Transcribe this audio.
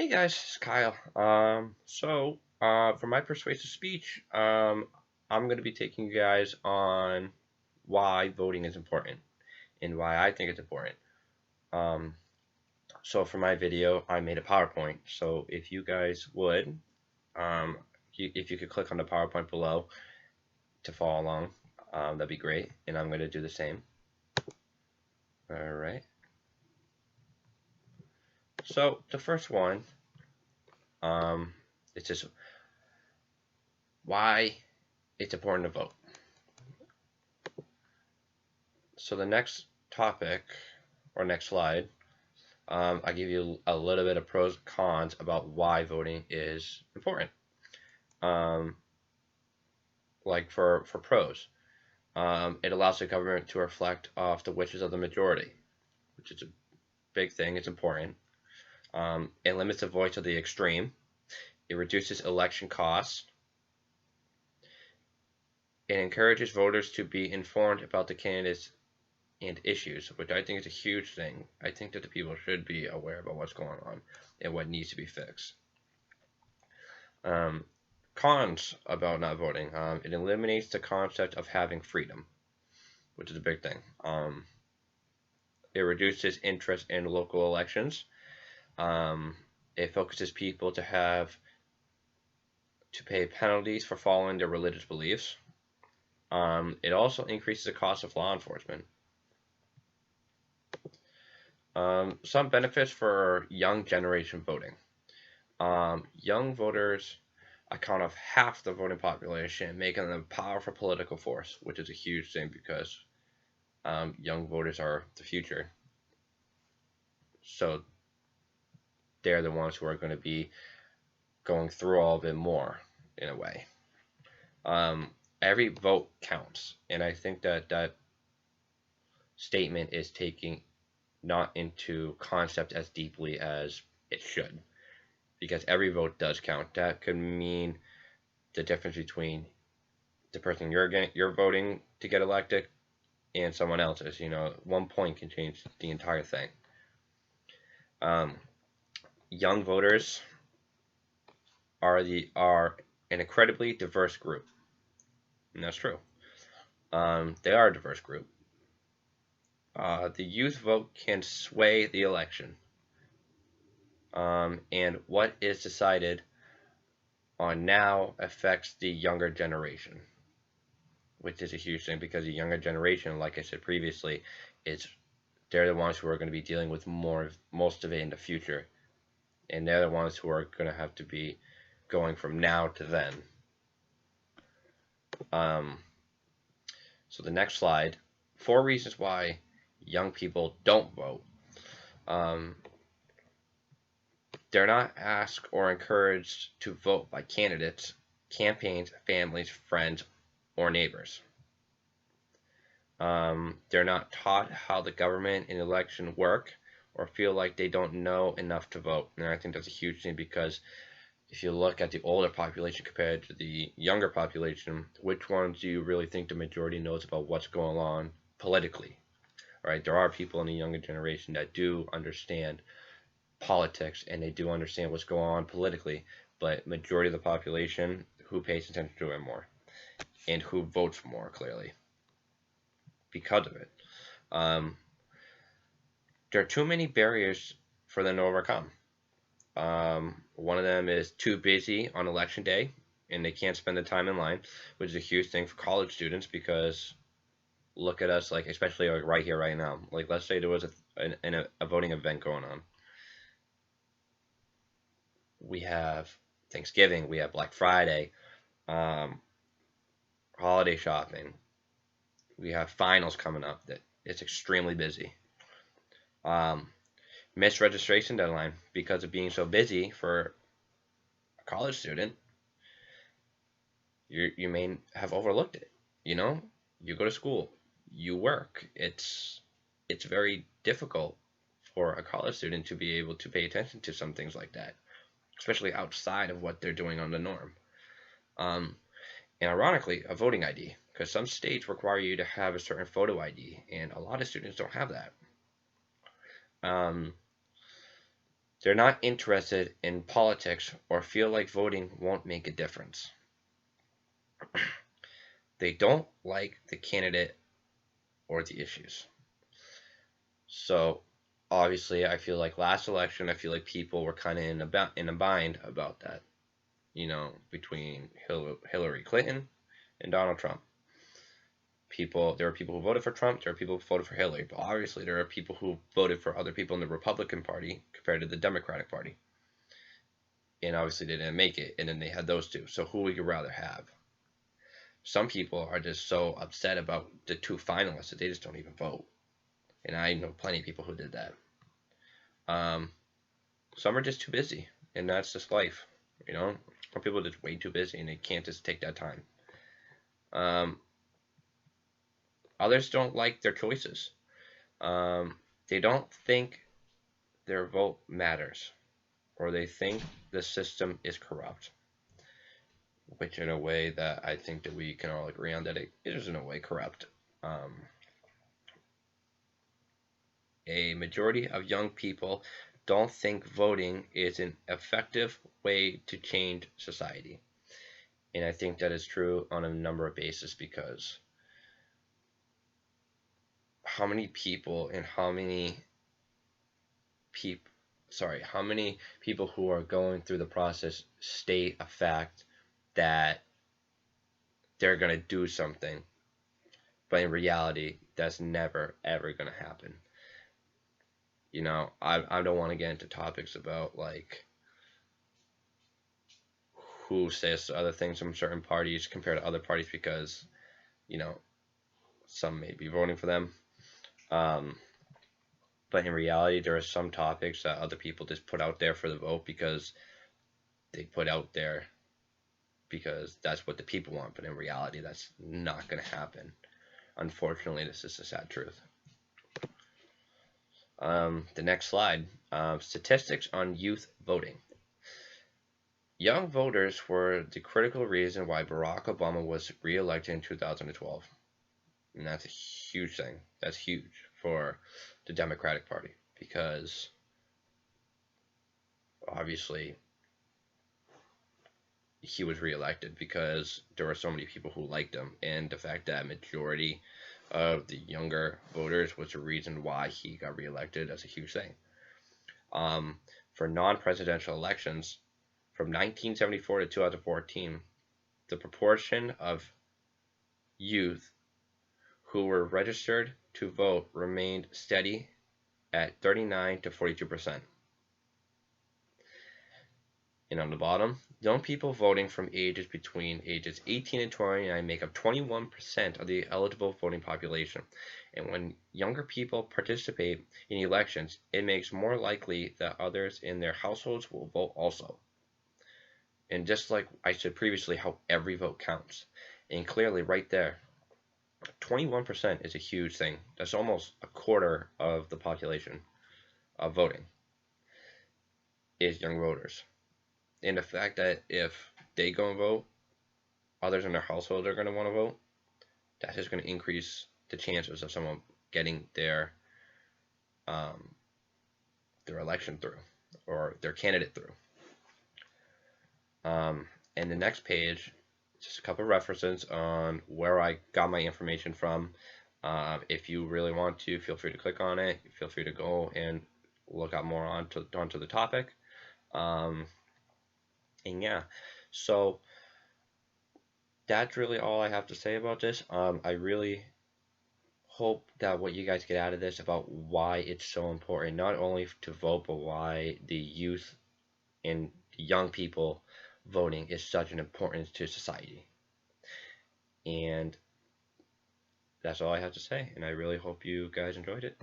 Hey guys, it's Kyle. For my persuasive speech, I'm going to be taking you guys on why voting is important and why I think it's important. Um, for my video, I made a PowerPoint. So if you guys would, um, if you could click on the PowerPoint below to follow along, that'd be great. And I'm going to do the same. All right. So the first one, it's just why it's important to vote. So the next topic or next slide, I give you a little bit of pros and cons about why voting is important. Um, like for pros, it allows the government to reflect off the wishes of the majority, which is a big thing. It's important. It limits the voice of the extreme. It reduces election costs. It encourages voters to be informed about the candidates and issues, which I think is a huge thing. I think that the people should be aware about what's going on and what needs to be fixed. Cons about not voting. It eliminates the concept of having freedom, which is a big thing. It reduces interest in local elections. It focuses people to have to pay penalties for following their religious beliefs. It also increases the cost of law enforcement. Some benefits for young generation voting. Young voters account of half the voting population, making them a powerful political force, which is a huge thing because young voters are the future. So they're the ones who are going to be going through all of it more in a way. Every vote counts, and I think that statement is taking not into concept as deeply as it should, because every vote does count. That could mean the difference between the person you're voting to get elected and someone else's. 1 point can change the entire thing. Young voters are an incredibly diverse group, and that's true. They are a diverse group. The youth vote can sway the election, and what is decided on now affects the younger generation, which is a huge thing because the younger generation, like I said previously, they're the ones who are going to be dealing with most of it in the future, and they're the ones who are going to have to be going from now to then. So the next slide, 4 reasons why young people don't vote. They're not asked or encouraged to vote by candidates, campaigns, families, friends, or neighbors. They're not taught how the government and election work or feel like they don't know enough to vote. And I think that's a huge thing because if you look at the older population compared to the younger population, which ones do you really think the majority knows about what's going on politically? Right? There are people in the younger generation that do understand politics and they do understand what's going on politically, but majority of the population, who pays attention to it more and who votes more clearly because of it. There are too many barriers for them to overcome. One of them is too busy on election day and they can't spend the time in line, which is a huge thing for college students because look at us, like especially like right here, right now. Like let's say there was a voting event going on. We have Thanksgiving, we have Black Friday, holiday shopping. We have finals coming up that it's extremely busy. Missed registration deadline because of being so busy for a college student. You may have overlooked it. You go to school, you work. It's very difficult for a college student to be able to pay attention to some things like that, especially outside of what they're doing on the norm. And ironically, a voting ID, because some states require you to have a certain photo ID, and a lot of students don't have that. They're not interested in politics or feel like voting won't make a difference. They don't like the candidate or the issues. So obviously, I feel like last election, I feel like people were kind of in a bind about that. Between Hillary Clinton and Donald Trump. There were people who voted for Trump, there were people who voted for Hillary, but obviously there are people who voted for other people in the Republican Party compared to the Democratic Party. And obviously they didn't make it, and then they had those two. So who would you rather have? Some people are just so upset about the two finalists that they just don't even vote. And I know plenty of people who did that. Some are just too busy, and that's just life. Some people are just way too busy and they can't just take that time. Others don't like their choices. They don't think their vote matters, or they think the system is corrupt, which in a way that I think that we can all agree on that it is in a way corrupt. A majority of young people don't think voting is an effective way to change society. And I think that is true on a number of bases, because how many people and how many people who are going through the process state a fact that they're going to do something, but in reality that's never ever going to happen. I don't want to get into topics about like who says other things from certain parties compared to other parties, because some may be voting for them, but in reality there are some topics that other people just put out there for the vote because they put out there because that's what the people want, but in reality that's not going to happen. Unfortunately, this is the sad truth. The next slide, statistics on youth voting. Young voters were the critical reason why Barack Obama was re-elected in 2012. And that's a huge thing. That's huge for the Democratic Party, because obviously he was reelected because there were so many people who liked him, and the fact that majority of the younger voters was the reason why he got reelected. That's a huge thing. For non-presidential elections from 1974 to 2014, the proportion of youth who were registered to vote remained steady at 39 to 42%. And on the bottom, young people voting from ages between ages 18 and 29 make up 21% of the eligible voting population. And when younger people participate in elections, it makes more likely that others in their households will vote also. And just like I said previously, how every vote counts. And clearly right there, 21% is a huge thing. That's almost a quarter of the population of voting is young voters. And the fact that if they go and vote, others in their household are going to want to vote, that's just going to increase the chances of someone getting their election through, or their candidate through. And the next page, just a couple of references on where I got my information from. If you really want to, feel free to click on it. Feel free to go and look up more onto the topic. And yeah, so that's really all I have to say about this. I really hope that what you guys get out of this about why it's so important, not only to vote, but why the youth and young people voting is such an importance to society. And that's all I have to say, and I really hope you guys enjoyed it.